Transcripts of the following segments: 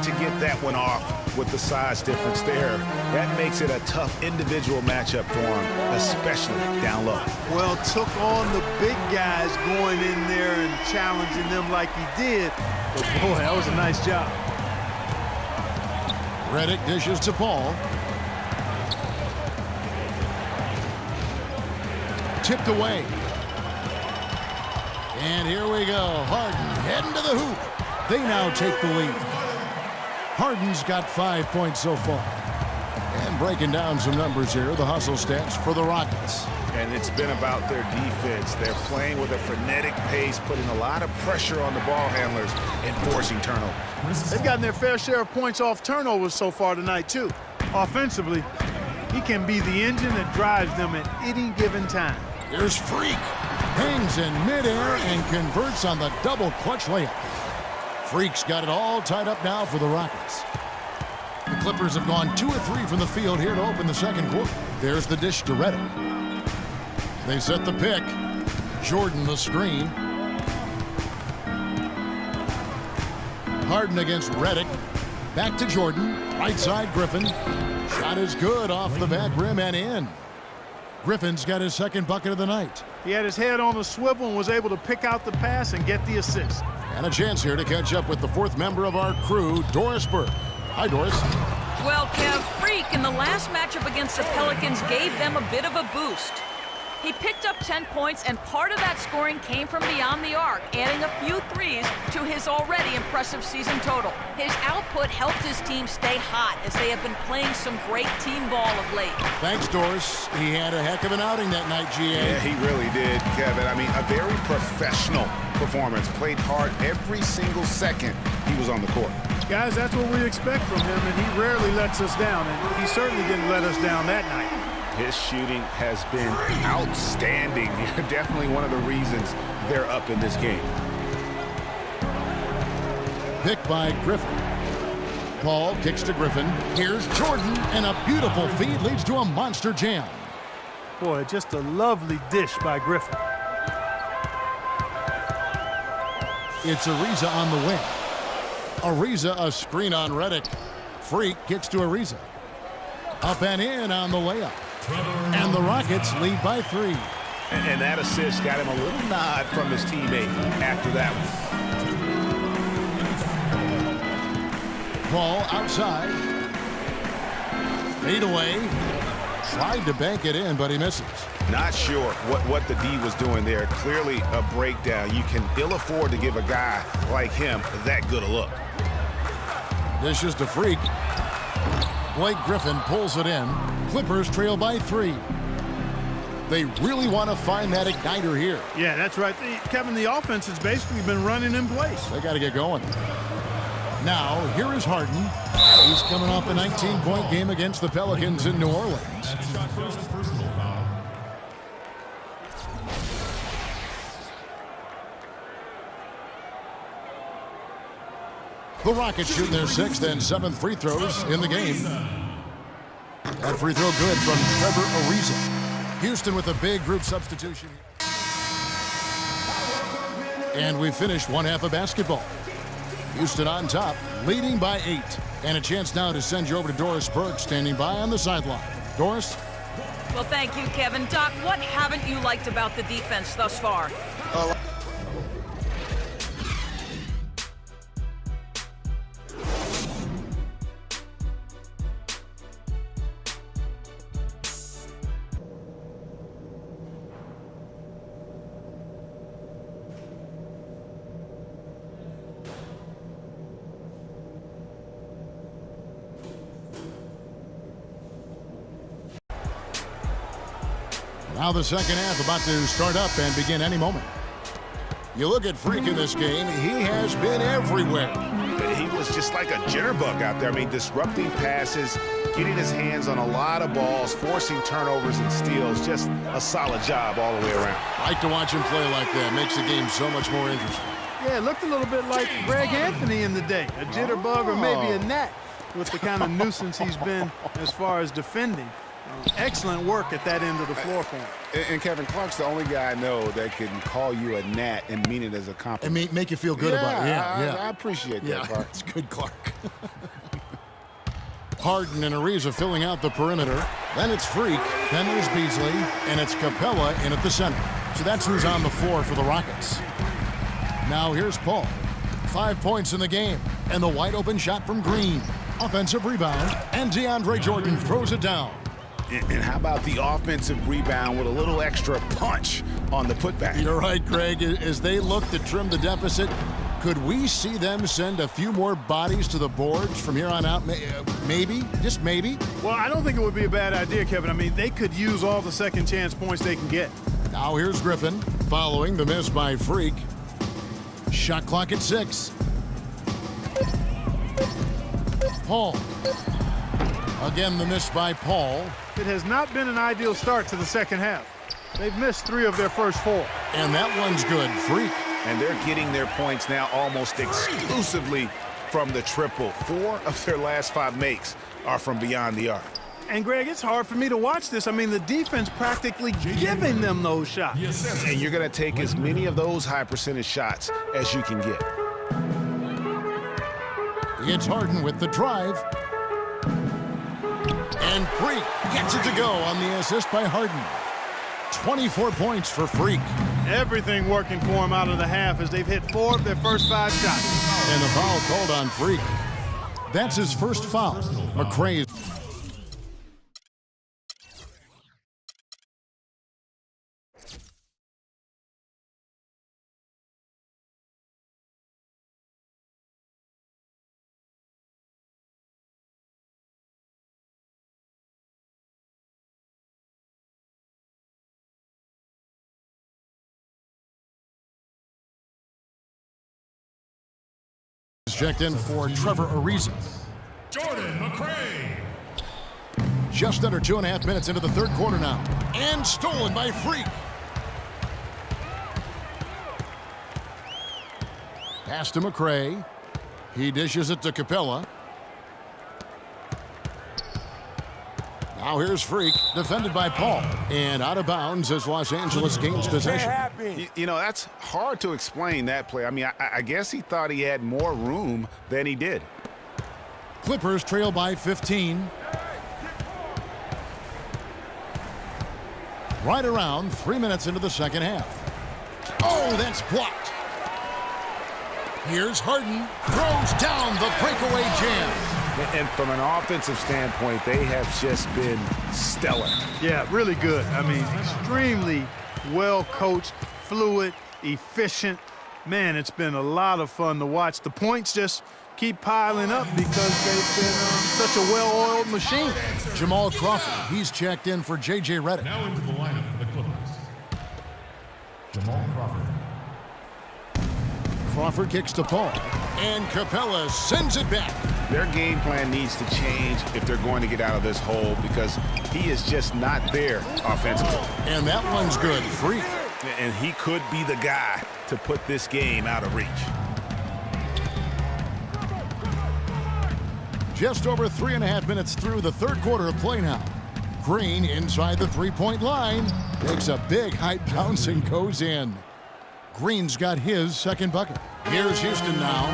to get that one off with the size difference there. That makes it a tough individual matchup for him, especially down low. Well, took on the big guys going in there and challenging them like he did. But boy, that was a nice job. Redick dishes to Paul. Tipped away. And here we go. Harden heading to the hoop. They now take the lead. Harden's got 5 points so far. And breaking down some numbers here, the hustle stats for the Rockets. And it's been about their defense. They're playing with a frenetic pace, putting a lot of pressure on the ball handlers and forcing turnovers. They've gotten their fair share of points off turnovers so far tonight, too. Offensively, he can be the engine that drives them at any given time. Here's Freak. Hangs in midair and converts on the double clutch layup. Freak's got it all tied up now for the Rockets. The Clippers have gone 2 of 3 from the field here to open the second quarter. There's the dish to Redick. They set the pick. Jordan the screen. Harden against Redick. Back to Jordan. Right side Griffin. Shot is good off the back rim and in. Griffin's got his second bucket of the night. He had his head on the swivel and was able to pick out the pass and get the assist. And a chance here to catch up with the fourth member of our crew, Doris Burke. Hi, Doris. Well, Kev, Freak in the last matchup against the Pelicans gave them a bit of a boost. He picked up 10 points, and part of that scoring came from beyond the arc, adding a few threes to his already impressive season total. His output helped his team stay hot as they have been playing some great team ball of late. Thanks, Doris. He had a heck of an outing that night, GA. Yeah, he really did, Kevin. I mean, a very professional performance. Played hard every single second he was on the court. Guys, that's what we expect from him, and he rarely lets us down, and he certainly didn't let us down that night. His shooting has been outstanding. Definitely one of the reasons they're up in this game. Picked by Griffin. Paul kicks to Griffin. Here's Jordan, and a beautiful feed leads to a monster jam. Boy, just a lovely dish by Griffin. It's Ariza on the wing. Ariza, a screen on Redick. Freak gets to Ariza. Up and in on the layup. And the Rockets lead by 3. And that assist got him a little nod from his teammate after that one. Paul outside. Fade away. Tried to bank it in, but he misses. Not sure what the D was doing there. Clearly a breakdown. You can ill afford to give a guy like him that good a look. Dishes to Freak. Blake Griffin pulls it in. Clippers trail by 3. They really want to find that igniter here. Yeah, that's right. Kevin, the offense has basically been running in place. They got to get going. Now, here is Harden. He's coming off a 19-point game against the Pelicans in New Orleans. The Rockets shooting their 6th and 7th free throws in the game. That free throw good from Trevor Ariza. Houston with a big group substitution. And we finished one half of basketball. Houston on top, leading by 8. And a chance now to send you over to Doris Burke, standing by on the sideline. Doris? Well, thank you, Kevin. Doc, what haven't you liked about the defense thus far? Now the second half about to start up and begin any moment. You look at Freak in this game, he has been everywhere. He was just like a jitterbug out there. I mean, disrupting passes, getting his hands on a lot of balls, forcing turnovers and steals. Just a solid job all the way around. Like to watch him play like that. Makes the game so much more interesting. Yeah, it looked a little bit like Greg Anthony in the day. A jitterbug or maybe a gnat with the kind of nuisance he's been as far as defending. Excellent work at that end of the floor for him. And Kevin, Clark's the only guy I know that can call you a gnat and mean it as a compliment. And make you feel good about it. Yeah, I appreciate that, Clark. It's good, Clark. Harden and Ariza filling out the perimeter. Then it's Freak, then there's Beasley, and it's Capella in at the center. So that's who's on the floor for the Rockets. Now here's Paul. 5 points in the game, and the wide open shot from Green. Offensive rebound, and DeAndre Jordan throws it down. And how about the offensive rebound with a little extra punch on the putback? You're right, Greg. As they look to trim the deficit, could we see them send a few more bodies to the boards from here on out? Maybe, just maybe. Well, I don't think it would be a bad idea, Kevin. I mean, they could use all the second chance points they can get. Now here's Griffin, following the miss by Freak. Shot clock at 6. Paul. Again, the miss by Paul. It has not been an ideal start to the second half. They've missed 3 of their first 4. And that one's good. Freak. And they're getting their points now almost exclusively from the triple. 4 of their last 5 makes are from beyond the arc. And, Greg, it's hard for me to watch this. I mean, the defense practically giving them those shots. And you're going to take as many of those high percentage shots as you can get. It's Harden with the drive. And Freak gets it to go on the assist by Harden. 24 points for Freak. Everything working for him out of the half as they've hit 4 of their first 5 shots. And the foul called on Freak. That's his first foul. McRae. Checked in for Trevor Ariza. Jordan McRae. Just under 2.5 minutes into the third quarter now. And stolen by Freak. Pass to McRae. He dishes it to Capella. Now here's Freak, defended by Paul. And out of bounds as Los Angeles gains possession. You know, that's hard to explain, that play. I mean, I guess he thought he had more room than he did. Clippers trail by 15. Right around 3 minutes into the second half. Oh, that's blocked. Here's Harden. Throws down the breakaway jam. And from an offensive standpoint, they have just been stellar. Yeah, really good. I mean, extremely well-coached, fluid, efficient. Man, it's been a lot of fun to watch. The points just keep piling up because they've been such a well-oiled machine. Jamal Crawford, he's checked in for J.J. Redick. Now into the lineup for the Clippers. Jamal Crawford. Crawford kicks to Paul. And Capella sends it back. Their game plan needs to change if they're going to get out of this hole because he is just not there offensively. And that one's good. Freak. And he could be the guy to put this game out of reach. Just over 3.5 minutes through the third quarter of play now. Green inside the three-point line. Takes a big high bounce and goes in. Green's got his second bucket. Here's Houston now.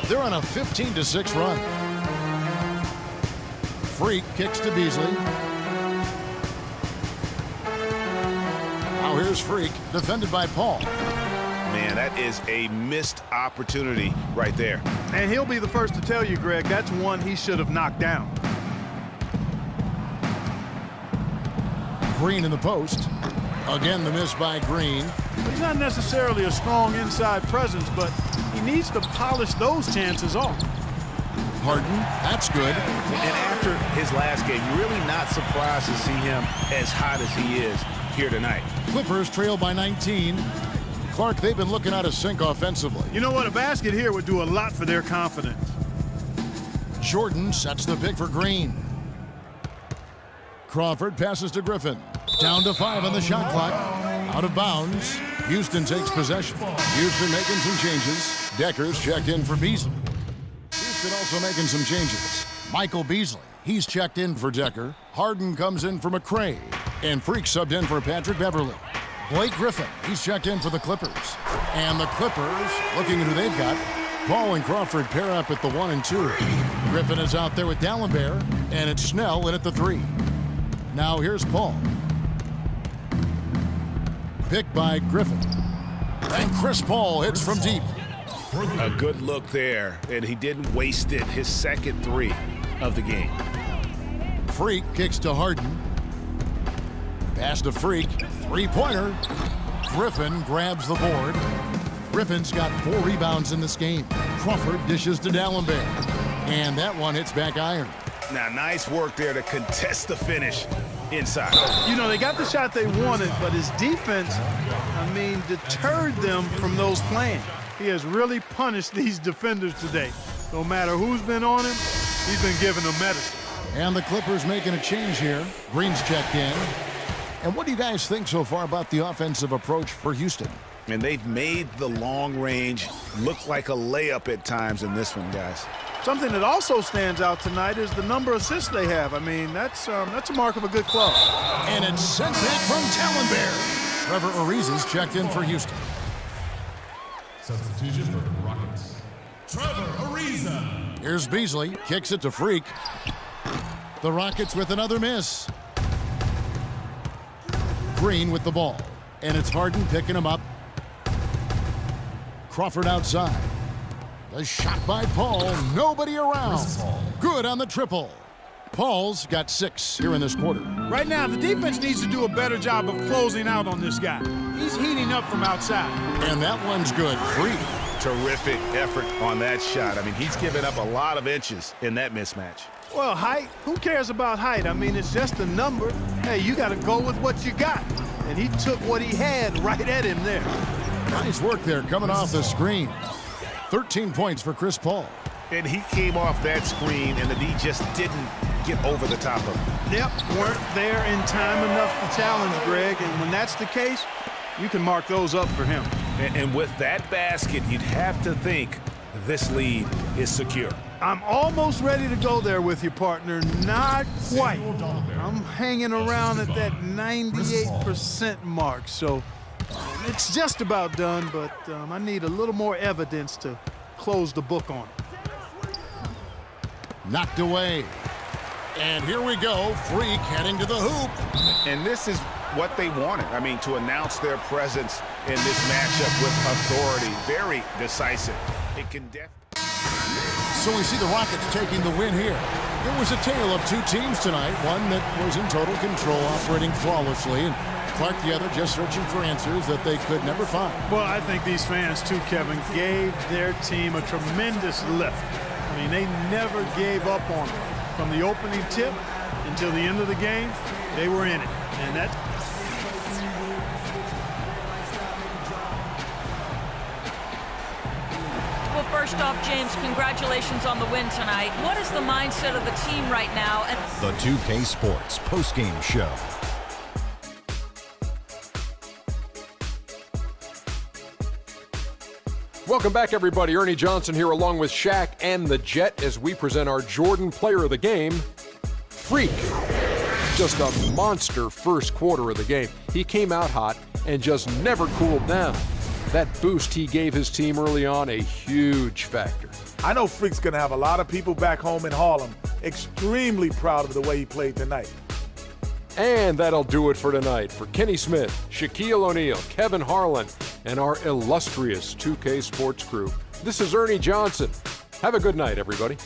They're on a 15-6 run. Freak kicks to Beasley. Now here's Freak, defended by Paul. Man, that is a missed opportunity right there. And he'll be the first to tell you, Greg, that's one he should have knocked down. Green in the post. Again, the miss by Green. He's not necessarily a strong inside presence, but he needs to polish those chances off. Harden, that's good. And after his last game, you're really not surprised to see him as hot as he is here tonight. Clippers trail by 19. Clark, they've been looking out of sync offensively. You know what? A basket here would do a lot for their confidence. Jordan sets the pick for Green. Crawford passes to Griffin. Down to 5 on the shot clock. Out of bounds. Houston takes possession. Houston making some changes. Deckers checked in for Beasley. Houston also making some changes. Michael Beasley, he's checked in for Decker. Harden comes in for McRae. And Freak subbed in for Patrick Beverly. Blake Griffin, he's checked in for the Clippers. And the Clippers, looking at who they've got, Paul and Crawford pair up at the 1 and 2. Griffin is out there with Dallenberg, and it's Snell in at the 3. Now here's Paul. Picked by Griffin. And Chris Paul hits from deep. A good look there, and he didn't waste it. His second 3 of the game. Freak kicks to Harden. Pass to Freak. Three-pointer. Griffin grabs the board. Griffin's got 4 rebounds in this game. Crawford dishes to Dallenberg. And that one hits back iron. Now, nice work there to contest the finish inside. You know, they got the shot they wanted, but his defense, deterred them from those playing. He has really punished these defenders today. No matter who's been on him, he's been giving them medicine. And the Clippers making a change here. Green's checked in. And what do you guys think so far about the offensive approach for Houston? And they've made the long range look like a layup at times in this one, guys. Something that also stands out tonight is the number of assists they have. That's a mark of a good club. And it's sent back from Dallenberg. Trevor Ariza's checked in for Houston. Substitution for the Rockets. Trevor Ariza. Here's Beasley, kicks it to Freak. The Rockets with another miss. Green with the ball. And it's Harden picking him up. Crawford outside. The shot by Paul. Nobody around. Good on the triple. Paul's got 6 here in this quarter. Right now, the defense needs to do a better job of closing out on this guy. He's heating up from outside. And that one's good. Free. Terrific effort on that shot. He's given up a lot of inches in that mismatch. Well, height, who cares about height? It's just a number. Hey, you got to go with what you got. And he took what he had right at him there. Nice work there coming off the screen. 13 points for Chris Paul. And he came off that screen, and the D just didn't get over the top of him. Yep, weren't there in time enough to challenge Greg. And when that's the case, you can mark those up for him. And with that basket, you'd have to think this lead is secure. I'm almost ready to go there with you, partner. Not quite. I'm hanging around at that 98% mark, so it's just about done, but I need a little more evidence to close the book on it. Knocked away. And here we go. Freak heading to the hoop. And this is what they wanted. To announce their presence in this matchup with authority. Very decisive. It can definitely. So we see the Rockets taking the win here. It was a tale of 2 teams tonight. One that was in total control, operating flawlessly, and Clark the other just searching for answers that they could never find. Well, I think these fans, too, Kevin, gave their team a tremendous lift. They never gave up on them. From the opening tip until the end of the game, they were in it. And that's... Well, first off, James, congratulations on the win tonight. What is the mindset of the team right now? And The 2K Sports postgame show. Welcome back, everybody. Ernie Johnson here along with Shaq and the Jet as we present our Jordan Player of the Game, Freak. Just a monster first quarter of the game. He came out hot and just never cooled down. That boost he gave his team early on, a huge factor. I know Freak's going to have a lot of people back home in Harlem extremely proud of the way he played tonight. And that'll do it for tonight. For Kenny Smith, Shaquille O'Neal, Kevin Harlan, and our illustrious 2K Sports crew, this is Ernie Johnson. Have a good night, everybody.